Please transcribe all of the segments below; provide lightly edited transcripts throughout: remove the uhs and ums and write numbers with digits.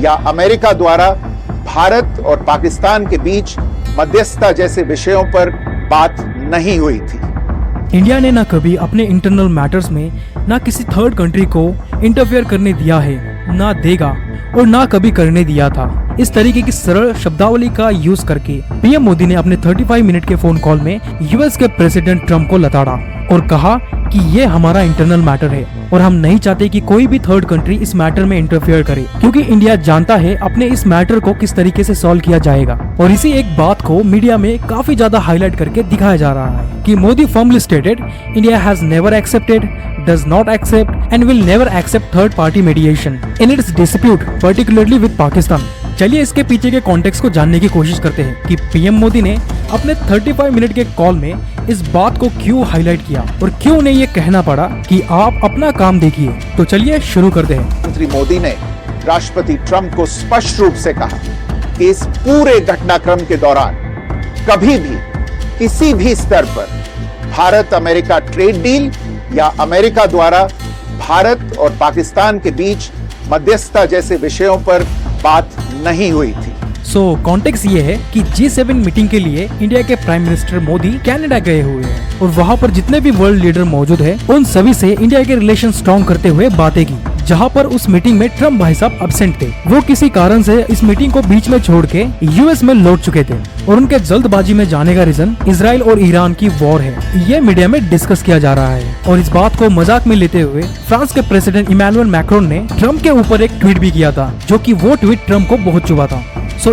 या अमेरिका द्वारा भारत और पाकिस्तान के बीच मध्यस्थता जैसे विषयों पर बात नहीं हुई थी। इंडिया ने ना कभी अपने इंटरनल मैटर्स में ना किसी थर्ड कंट्री को इंटरफेयर करने दिया है, ना देगा और ना कभी करने दिया था। इस तरीके की सरल शब्दावली का यूज करके पीएम मोदी ने अपने 35 मिनट के फोन कॉल में यूएस के प्रेसिडेंट ट्रम्प को लताड़ा और कहा कि ये हमारा इंटरनल मैटर है और हम नहीं चाहते कि कोई भी थर्ड कंट्री इस मैटर में इंटरफेयर करे, क्योंकि इंडिया जानता है अपने इस मैटर को किस तरीके से सॉल्व किया जाएगा। और इसी एक बात को मीडिया में काफी ज्यादा हाईलाइट करके दिखाया जा रहा है कि Modi firmly stated India has never accepted, does not accept and will never accept third party mediation in its dispute particularly with Pakistan. चलिए इसके पीछे के कॉन्टेक्स्ट को जानने की कोशिश करते हैं कि पीएम मोदी ने अपने 35 मिनट के कॉल में इस बात को क्यों हाईलाइट किया और क्यों उन्हें ये कहना पड़ा कि आप अपना काम देखिए। तो चलिए शुरू करते हैं। प्रधानमंत्री मोदी ने राष्ट्रपति ट्रंप को स्पष्ट रूप से कहा कि इस पूरे घटनाक्रम के दौरान कभी भी किसी भी स्तर पर भारत अमेरिका ट्रेड डील या अमेरिका द्वारा भारत और पाकिस्तान के बीच मध्यस्थता जैसे विषयों पर बात नहीं हुई थी। कॉन्टेक्स्ट ये है कि G7 मीटिंग के लिए इंडिया के प्राइम मिनिस्टर मोदी कनाडा गए हुए हैं और वहाँ पर जितने भी वर्ल्ड लीडर मौजूद हैं, उन सभी से इंडिया के रिलेशन स्ट्रॉन्ग करते हुए बातें की। जहाँ पर उस मीटिंग में ट्रम्प भाई साहब एब्सेंट थे, वो किसी कारण से इस मीटिंग को बीच में छोड़ के यूएस में लौट चुके थे और उनके जल्दबाजी में जाने का रीजन इजराइल और ईरान की वॉर है। ये मीडिया में डिस्कस किया जा रहा है और इस बात को मजाक में लेते हुए फ्रांस के प्रेसिडेंट इमैनुअल मैक्रोन ने ट्रम्प के ऊपर एक ट्वीट भी किया था, जो कि वो ट्वीट ट्रम्प को बहुत चुभा था।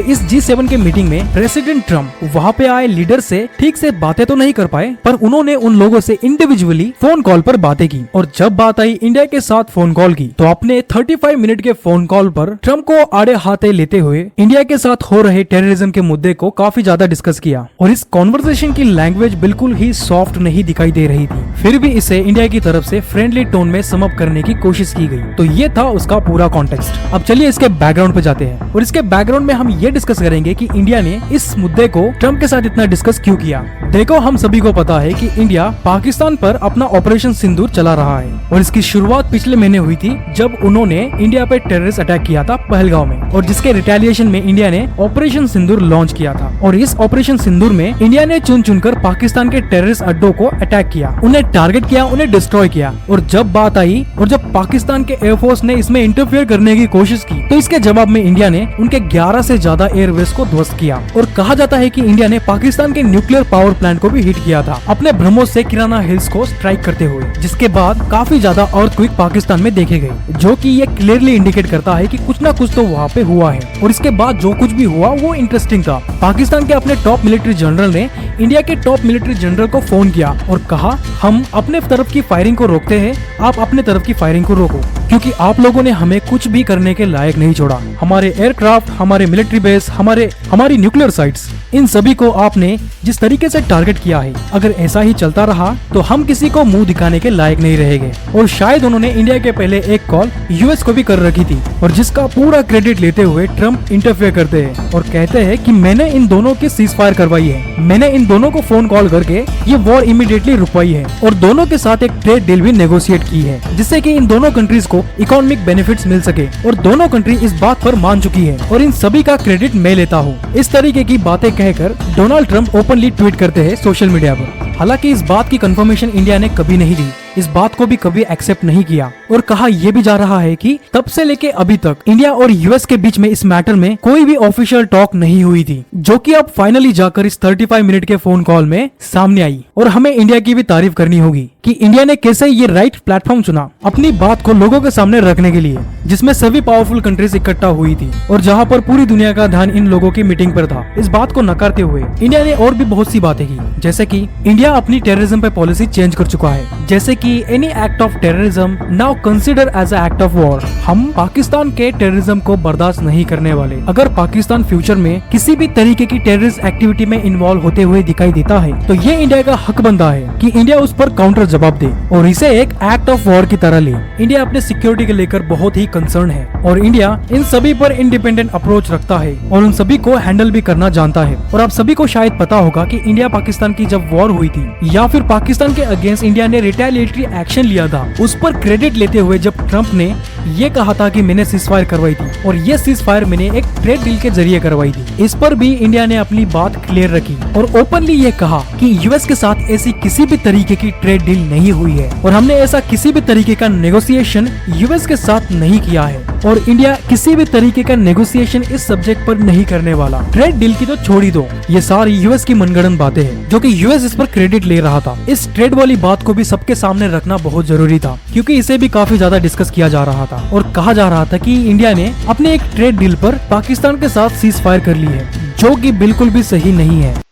इस G7 के मीटिंग में प्रेसिडेंट ट्रम्प वहाँ पे आए लीडर से ठीक से बातें तो नहीं कर पाए, पर उन्होंने उन लोगों से इंडिविजुअली फोन कॉल पर बातें की। और जब बात आई इंडिया के साथ फोन कॉल की, तो अपने 35 मिनट के फोन कॉल पर ट्रम्प को आड़े हाथे लेते हुए इंडिया के साथ हो रहे टेररिज्म के मुद्दे को काफी ज्यादा डिस्कस किया। और इस कॉन्वर्सेशन की लैंग्वेज बिल्कुल ही सॉफ्ट नहीं दिखाई दे रही थी, फिर भी इसे इंडिया की तरफ से फ्रेंडली टोन में सम अप करने की कोशिश की गई। तो ये था उसका पूरा कॉन्टेक्स्ट। अब चलिए इसके बैकग्राउंड पे जाते हैं और इसके बैकग्राउंड में हम ये डिस्कस करेंगे कि इंडिया ने इस मुद्दे को ट्रम्प के साथ इतना डिस्कस क्यों किया। देखो, हम सभी को पता है कि इंडिया पाकिस्तान पर अपना ऑपरेशन सिंदूर चला रहा है और इसकी शुरुआत पिछले महीने हुई थी, जब उन्होंने इंडिया पे टेररिस्ट अटैक किया था पहलगांव में, और जिसके रिटेलिएशन में इंडिया ने ऑपरेशन सिंदूर लॉन्च किया था। और इस ऑपरेशन सिंदूर में इंडिया ने चुन चुनकर पाकिस्तान के टेररिस्ट अड्डों को अटैक किया, उन्हें टारगेट किया, उन्हें डिस्ट्रॉय किया। और जब बात आई और जब पाकिस्तान के एयरफोर्स ने इसमें इंटरफेयर करने की कोशिश की, तो इसके जवाब में इंडिया ने उनके 11 से ज्यादा एयरवेज को ध्वस्त किया। और कहा जाता है कि इंडिया ने पाकिस्तान के न्यूक्लियर पावर प्लांट को भी हिट किया था अपने ब्रह्मोस से किराना हिल्स को स्ट्राइक करते हुए, जिसके बाद काफी ज्यादा अर्थक्वेक पाकिस्तान में देखे गए, जो कि ये क्लियरली इंडिकेट करता है कि कुछ ना कुछ तो वहाँ पे हुआ है। और इसके बाद जो कुछ भी हुआ वो इंटरेस्टिंग था। पाकिस्तान के अपने टॉप मिलिट्री जनरल ने इंडिया के टॉप मिलिट्री जनरल को फोन किया और कहा, हम अपने तरफ की फायरिंग को रोकते हैं, आप अपने तरफ की फायरिंग को रोको, क्योंकि आप लोगों ने हमें कुछ भी करने के लायक नहीं छोड़ा। हमारे एयरक्राफ्ट, हमारे मिलिट्री बेस, हमारी न्यूक्लियर साइट्स, इन सभी को आपने जिस तरीके से टारगेट किया है, अगर ऐसा ही चलता रहा तो हम किसी को मुंह दिखाने के लायक नहीं रहेंगे। और शायद उन्होंने इंडिया के पहले एक कॉल यूएस को भी कर रखी थी, और जिसका पूरा क्रेडिट लेते हुए ट्रम्प इंटरफेयर करते हैं और कहते हैं कि मैंने इन दोनों की सीज फायर करवाई है, मैंने इन दोनों को फोन कॉल करके ये वॉर इमीडिएटली रुकवाई है और दोनों के साथ एक ट्रेड डील भी नेगोशिएट की है, जिससे कि इन दोनों कंट्रीज को इकोनॉमिक बेनिफिट्स मिल सके। और दोनों कंट्री इस बात पर मान चुकी है और इन सभी का क्रेडिट मैं लेता हूँ। इस तरीके की बातें कहकर डोनाल्ड ट्रम्प ओपनली ट्वीट करते हैं सोशल मीडिया पर। हालांकि इस बात की कंफर्मेशन इंडिया ने कभी नहीं दी, इस बात को भी कभी एक्सेप्ट नहीं किया और कहा यह भी जा रहा है कि तब से लेके अभी तक इंडिया और यूएस के बीच में इस मैटर में कोई भी ऑफिशियल टॉक नहीं हुई थी, जो कि अब फाइनली जाकर इस 35 मिनट के फोन कॉल में सामने आई। और हमें इंडिया की भी तारीफ करनी होगी कि इंडिया ने कैसे ये राइट प्लेटफॉर्म चुना अपनी बात को लोगों के सामने रखने के लिए, जिसमें सभी पावरफुल कंट्रीज इकट्ठा हुई थी और जहाँ पर पूरी दुनिया का ध्यान इन लोगों की मीटिंग पर था। इस बात को नकारते हुए इंडिया ने और भी बहुत सी बातें की, जैसे कि इंडिया अपनी टेररिज्म पे पॉलिसी चेंज कर चुका है, जैसे कि any act of terrorism now consider as a act of war. हम पाकिस्तान के टेररिज्म को बर्दाश्त नहीं करने वाले। अगर पाकिस्तान फ्यूचर में किसी भी तरीके की टेररिस्ट एक्टिविटी में इन्वॉल्व होते हुए दिखाई देता है, तो ये इंडिया का हक बनता है कि इंडिया उस पर काउंटर जवाब दे और इसे एक एक्ट ऑफ वॉर की तरह ले। इंडिया अपने सिक्योरिटी के लेकर बहुत ही कंसर्न है और इंडिया इन सभी पर इंडिपेंडेंट अप्रोच रखता है और उन सभी को हैंडल भी करना जानता है। और आप सभी को शायद पता होगा कि इंडिया पाकिस्तान की जब वॉर हुई थी या फिर पाकिस्तान के अगेंस्ट इंडिया ने रिटेलिएटरी एक्शन लिया था, उस पर क्रेडिट लेते हुए जब ट्रम्प ने ये कहा था कि मैंने सीज फायर करवाई थी और ये सीज फायर मैंने एक ट्रेड डील के जरिए करवाई थी। इस पर भी इंडिया ने अपनी बात क्लियर रखी और ओपनली ये कहा कि यूएस के साथ ऐसी किसी भी तरीके की ट्रेड डील नहीं हुई है और हमने ऐसा किसी भी तरीके का नेगोशिएशन यूएस के साथ नहीं किया है और इंडिया किसी भी तरीके का नेगोशिएशन इस सब्जेक्ट पर नहीं करने वाला। ट्रेड डील की तो छोड़ ही दो, ये सारी यूएस की मनगढ़ंत बातें हैं जो कि यूएस इस पर क्रेडिट ले रहा था। इस ट्रेड वाली बात को भी सबके सामने रखना बहुत जरूरी था क्योंकि इसे भी काफी ज्यादा डिस्कस किया जा रहा था और कहा जा रहा था कि इंडिया ने अपने एक ट्रेड डील पर पाकिस्तान के साथ सीज फायर कर ली है, जो कि बिल्कुल भी सही नहीं है।